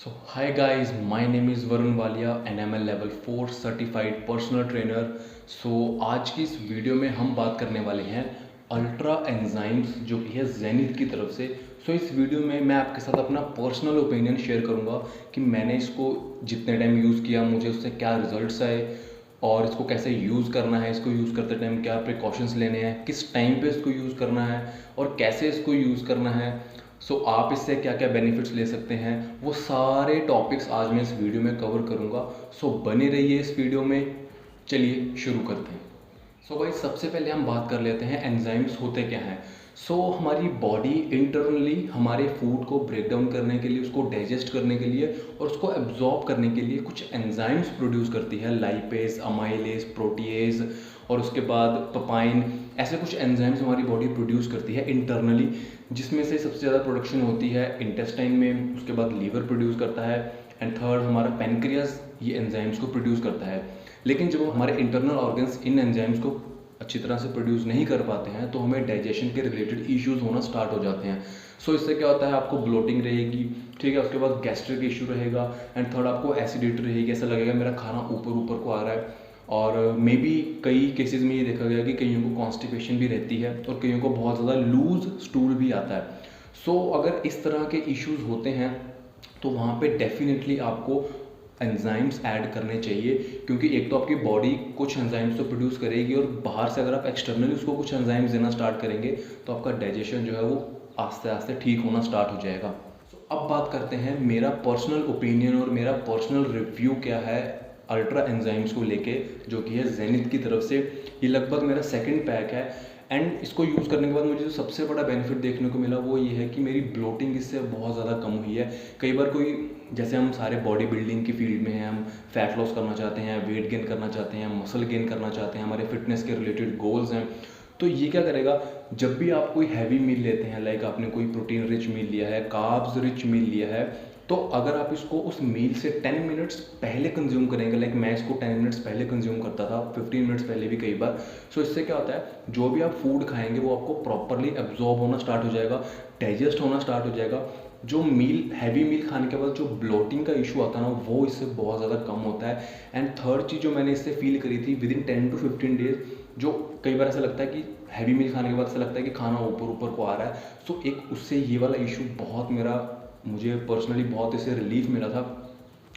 So hi guys, my name is Varun Walia and I'm a level 4 certified personal trainer. So आज की इस video में हम बात करने वाले हैं अल्ट्रा एंजाइम्स जो कि है जेनिथ की तरफ से। इस वीडियो में मैं आपके साथ अपना पर्सनल ओपिनियन शेयर करूंगा कि मैंने इसको जितने टाइम यूज़ किया मुझे उससे क्या रिजल्ट्स आए और इसको कैसे यूज़ करना है, इसको यूज़ करते टाइम क्या प्रिकॉशंस लेने हैं, किस टाइम पे इसको यूज़ करना है और कैसे इसको यूज़ करना है। आप इससे क्या क्या बेनिफिट्स ले सकते हैं, वो सारे टॉपिक्स आज मैं इस वीडियो में कवर करूँगा। बने रहिए इस वीडियो में। चलिए शुरू करते हैं। भाई सबसे पहले हम बात कर लेते हैं एंजाइम्स होते क्या हैं। हमारी बॉडी इंटरनली हमारे फूड को ब्रेक डाउन करने के लिए, उसको डाइजेस्ट करने के लिए और उसको एब्जॉर्ब करने के लिए कुछ एंजाइम्स प्रोड्यूस करती है, लाइपेज, अमाइलेज, प्रोटीएज और उसके बाद पपाइन। ऐसे कुछ एंजाइम्स हमारी बॉडी प्रोड्यूस करती है इंटरनली, जिसमें से सबसे ज़्यादा प्रोडक्शन होती है इंटेस्टाइन में, उसके बाद लीवर प्रोड्यूस करता है एंड थर्ड हमारा पेनक्रियाज ये एंजाइम्स को प्रोड्यूस करता है। लेकिन जब हमारे इंटरनल ऑर्गन्स इन एंजाइम्स को अच्छी तरह से प्रोड्यूस नहीं कर पाते हैं तो हमें डाइजेशन के रिलेटेड इश्यूज होना स्टार्ट हो जाते हैं। इससे क्या होता है, आपको ब्लोटिंग रहेगी, ठीक है, उसके बाद गैस्ट्रिक इशू रहेगा एंड थर्ड आपको एसिडिटी रहेगी। ऐसा लगेगा मेरा खाना ऊपर ऊपर को आ रहा है। और मे बी कई केसेस में ये देखा गया कि कईयों को कॉन्स्टिपेशन भी रहती है और कईयों को बहुत ज़्यादा लूज स्टूल भी आता है। अगर इस तरह के इश्यूज होते हैं तो वहाँ पे डेफिनेटली आपको एंजाइम्स ऐड करने चाहिए, क्योंकि एक तो आपकी बॉडी कुछ एंजाइम्स तो प्रोड्यूस करेगी और बाहर से अगर आप एक्सटर्नली उसको कुछ एंजाइम्स देना स्टार्ट करेंगे तो आपका डाइजेशन जो है वो आस्ते आस्ते ठीक होना स्टार्ट हो जाएगा। अब बात करते हैं मेरा पर्सनल ओपिनियन और मेरा पर्सनल रिव्यू क्या है अल्ट्रा एंजाइम्स को लेके, जो कि है जेनिथ की तरफ से। ये लगभग मेरा सेकंड पैक है एंड इसको यूज़ करने के बाद मुझे जो सबसे बड़ा बेनिफिट देखने को मिला वो ये है कि मेरी ब्लोटिंग इससे बहुत ज़्यादा कम हुई है। कई बार कोई, जैसे हम सारे बॉडी बिल्डिंग की फील्ड में हैं, हम फैट लॉस करना चाहते हैं, वेट गेन करना चाहते हैं, मसल गेन करना चाहते हैं, हमारे फिटनेस के रिलेटेड गोल्स हैं, तो ये क्या करेगा, जब भी आप कोई हैवी मील लेते हैं, लाइक आपने कोई प्रोटीन रिच मील लिया है, कार्ब्स रिच मील लिया है, तो अगर आप इसको उस मील से 10 मिनट्स पहले कंज्यूम करेंगे, लाइक मैं इसको 10 मिनट्स पहले कंज्यूम करता था, 15 मिनट्स पहले भी कई बार। इससे क्या होता है, जो भी आप फूड खाएंगे वो आपको प्रॉपरली एब्जॉर्ब होना स्टार्ट हो जाएगा, डाइजेस्ट होना स्टार्ट हो जाएगा। जो हैवी मील खाने के बाद जो ब्लोटिंग का इशू आता है ना, वो इससे बहुत ज़्यादा कम होता है। एंड थर्ड चीज़ जो मैंने इससे फील करी थी, विद इन 10 to 15 डेज, जो कई बार ऐसा लगता है कि हैवी मील खाने के बाद ऐसा लगता है कि खाना ऊपर ऊपर को आ रहा है, एक उससे ये वाला इशू बहुत मुझे पर्सनली बहुत इससे रिलीफ मिला था।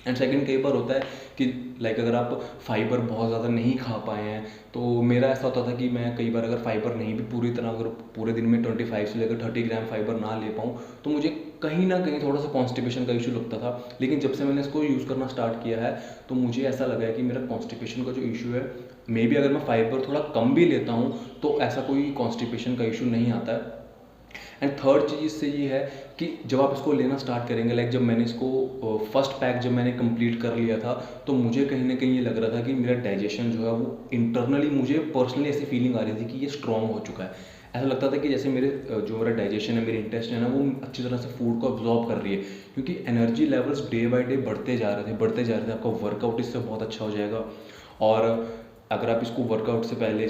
एंड सेकंड, कई बार होता है कि लाइक अगर आप फाइबर बहुत ज़्यादा नहीं खा पाए हैं, तो मेरा ऐसा होता था कि मैं कई बार अगर फाइबर नहीं भी पूरी तरह, अगर पूरे दिन में 25 से लेकर 30 ग्राम फाइबर ना ले पाऊँ तो मुझे कहीं ना कहीं थोड़ा सा कॉन्स्टिपेशन का इशू लगता था। लेकिन जब से मैंने इसको यूज़ करना स्टार्ट किया है तो मुझे ऐसा लगा है कि मेरा कॉन्स्टिपेशन का जो इशू है, मे बी अगर मैं फाइबर थोड़ा कम भी लेता हूँ तो ऐसा कोई कॉन्स्टिपेशन का इशू नहीं आता है। एंड थर्ड चीज़ इससे ये है कि जब आप इसको लेना स्टार्ट करेंगे, लाइक जब मैंने इसको फर्स्ट पैक जब मैंने कंप्लीट कर लिया था तो मुझे कहीं ना कहीं ये लग रहा था कि मेरा डाइजेशन जो है वो इंटरनली, मुझे पर्सनली ऐसी फीलिंग आ रही थी कि ये स्ट्रॉन्ग हो चुका है। ऐसा लगता था कि जैसे जो मेरा डाइजेशन है, मेरी इंटेस्टाइन है, वो अच्छी तरह से फूड को अब्जॉर्ब कर रही है, क्योंकि energy levels day by day बढ़ते जा रहे थे। आपका वर्कआउट इससे बहुत अच्छा हो जाएगा। और अगर आप इसको वर्कआउट से पहले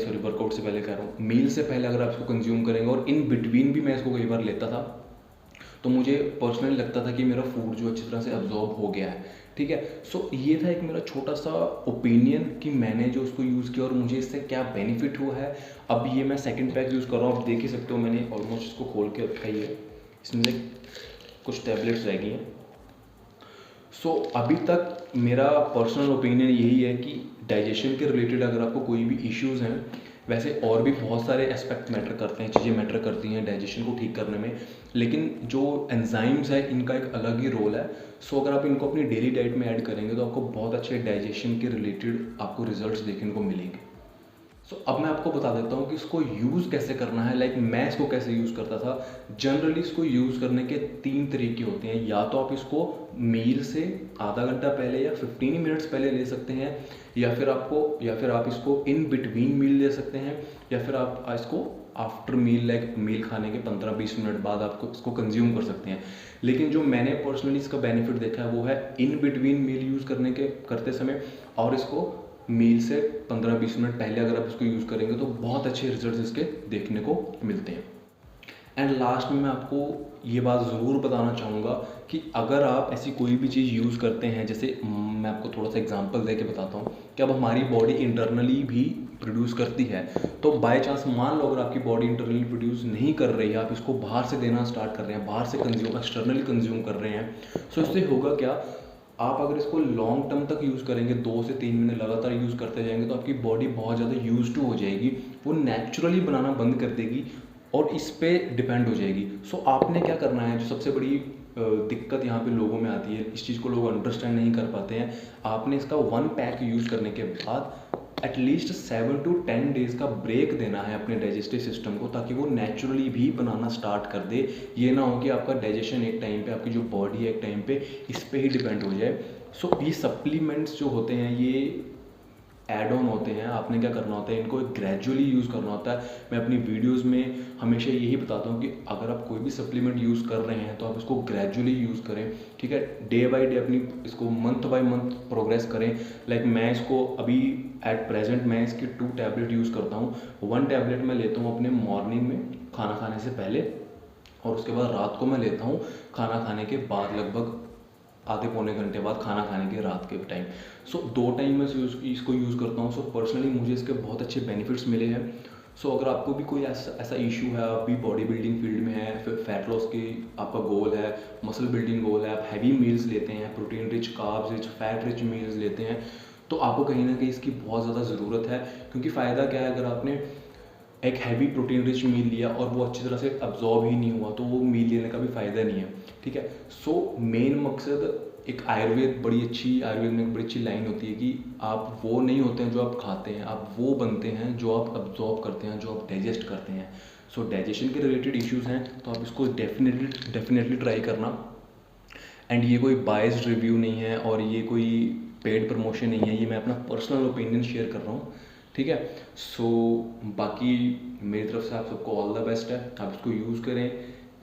कह रहा हूँ, मील से पहले अगर आप इसको कंज्यूम करेंगे और इन बिटवीन भी मैं इसको कई बार लेता था, तो मुझे पर्सनली लगता था कि मेरा फूड जो अच्छी तरह से अब्जॉर्ब हो गया है, ठीक है। ये था एक मेरा छोटा सा ओपिनियन कि मैंने जो उसको यूज़ किया और मुझे इससे क्या बेनिफिट हुआ है। अब ये मैं सेकंड पैक यूज़ कर रहा हूँ, आप देख ही सकते हो, मैंने ऑलमोस्ट इसको खोल के रखा ही है, इसमें से कुछ टैबलेट्स रह गई हैं। अभी तक मेरा पर्सनल ओपिनियन यही है कि डाइजेशन के रिलेटेड अगर आपको कोई भी इश्यूज़ हैं, वैसे और भी बहुत सारे एस्पेक्ट मैटर करते हैं, चीज़ें मैटर करती हैं डाइजेशन को ठीक करने में, लेकिन जो एंजाइम्स है इनका एक अलग ही रोल है। अगर आप इनको अपनी डेली डाइट में ऐड करेंगे तो आपको बहुत अच्छे डाइजेशन के रिलेटेड आपको रिजल्ट्स देखने को मिलेंगे। अब मैं आपको बता देता हूँ कि इसको यूज़ कैसे करना है, लाइक मैं इसको कैसे यूज़ करता था। जनरली इसको यूज़ करने के 3 तरीके होते हैं। या तो आप इसको मील से आधा घंटा पहले या 15 मिनट्स पहले ले सकते हैं, या फिर आप इसको इन बिटवीन मील ले सकते हैं, या फिर आप इसको आफ्टर मील, लाइक मील खाने के 15-20 मिनट बाद आपको इसको कंज्यूम कर सकते हैं। लेकिन जो मैंने पर्सनली इसका बेनिफिट देखा है वो है इन बिटवीन मील यूज़ करते समय, और इसको मील से 15-20 मिनट पहले अगर आप इसको यूज़ करेंगे तो बहुत अच्छे रिजल्ट्स इसके देखने को मिलते हैं। एंड लास्ट में मैं आपको ये बात ज़रूर बताना चाहूँगा कि अगर आप ऐसी कोई भी चीज़ यूज़ करते हैं, जैसे मैं आपको थोड़ा सा एग्जांपल दे के बताता हूँ कि अब हमारी बॉडी इंटरनली भी प्रोड्यूस करती है, तो बाय चांस मान लो अगर आपकी बॉडी इंटरनली प्रोड्यूस नहीं कर रही है, आप इसको बाहर से देना स्टार्ट कर रहे हैं, बाहर से कंज्यूम एक्सटर्नली कंज्यूम कर रहे हैं, सो इससे होगा क्या, आप अगर इसको लॉन्ग टर्म तक यूज़ करेंगे, 2 से 3 महीने लगातार यूज़ करते जाएंगे, तो आपकी बॉडी बहुत ज़्यादा यूज टू हो जाएगी, वो नेचुरली बनाना बंद कर देगी और इस पे डिपेंड हो जाएगी। सो आपने क्या करना है, जो सबसे बड़ी दिक्कत यहाँ पे लोगों में आती है, इस चीज़ को लोग अंडरस्टैंड नहीं कर पाते हैं, आपने इसका 1 पैक यूज़ करने के बाद एटलीस्ट 7 to 10 डेज़ का ब्रेक देना है अपने डाइजेस्टिव सिस्टम को, ताकि वो नेचुरली भी बनाना स्टार्ट कर दे। ये ना हो कि आपका डाइजेशन एक टाइम पे, आपकी जो बॉडी है एक टाइम पे इस पे ही डिपेंड हो जाए। सो ये सप्लीमेंट्स जो होते हैं ये ऐड ऑन होते हैं, आपने क्या करना होता है, इनको ग्रेजुअली यूज़ करना होता है। मैं अपनी वीडियोस में हमेशा यही बताता हूँ कि अगर आप कोई भी सप्लीमेंट यूज़ कर रहे हैं तो आप इसको ग्रेजुअली यूज़ करें, ठीक है। डे बाय डे अपनी इसको मंथ बाय मंथ प्रोग्रेस करें। लाइक मैं इसको अभी एट प्रेजेंट मैं इसकी 2 टैबलेट यूज़ करता हूँ। 1 टैबलेट मैं लेता हूँ अपने मॉर्निंग में खाना खाने से पहले, और उसके बाद रात को मैं लेता हूँ खाना खाने के बाद, लगभग आधे पौने घंटे बाद खाना खाने के रात के टाइम। सो 2 टाइम मैं इसको यूज़ करता हूँ। सो पर्सनली मुझे इसके बहुत अच्छे बेनिफिट्स मिले हैं। सो अगर आपको भी कोई ऐसा इशू है, आप भी बॉडी बिल्डिंग फील्ड में है, फिर फैट लॉस की आपका गोल है, मसल बिल्डिंग गोल है, आप हैवी मील्स लेते हैं, protein rich, carbs rich, fat rich meals लेते हैं, तो आपको कहीं ना कहीं इसकी बहुत ज़्यादा ज़रूरत है। क्योंकि फ़ायदा क्या है, अगर आपने एक हैवी प्रोटीन रिच मील लिया और वो अच्छी तरह से अब्जॉर्ब ही नहीं हुआ, तो वो मील लेने का भी फ़ायदा नहीं है, ठीक है। सो मेन मकसद, एक आयुर्वेद में एक बड़ी अच्छी लाइन होती है कि आप वो नहीं होते हैं जो आप खाते हैं, आप वो बनते हैं जो आप अब्जॉर्ब करते हैं, जो आप डाइजेस्ट करते हैं। सो डाइजेशन के रिलेटेड इश्यूज़ हैं तो आप इसको डेफिनेटली ट्राई करना। एंड ये कोई बायस्ड रिव्यू नहीं है और ये कोई पेड प्रमोशन नहीं है, ये मैं अपना पर्सनल ओपिनियन शेयर कर रहा हूँ, ठीक है। सो बाकी मेरी तरफ से आप सबको ऑल द बेस्ट है, आप इसको यूज़ करें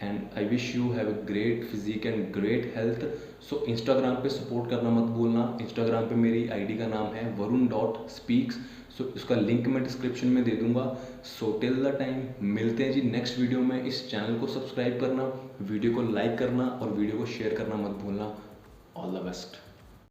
and I wish you have a great physique and great health. So Instagram पे सपोर्ट करना मत भूलना। इंस्टाग्राम पे मेरी आईडी का नाम है varun.speaks। सो इसका लिंक मैं डिस्क्रिप्शन में दे दूंगा। सो टिल द टाइम मिलते हैं जी नेक्स्ट वीडियो में। इस चैनल को सब्सक्राइब करना, वीडियो को लाइक करना और वीडियो को शेयर करना मत भूलना। All the best.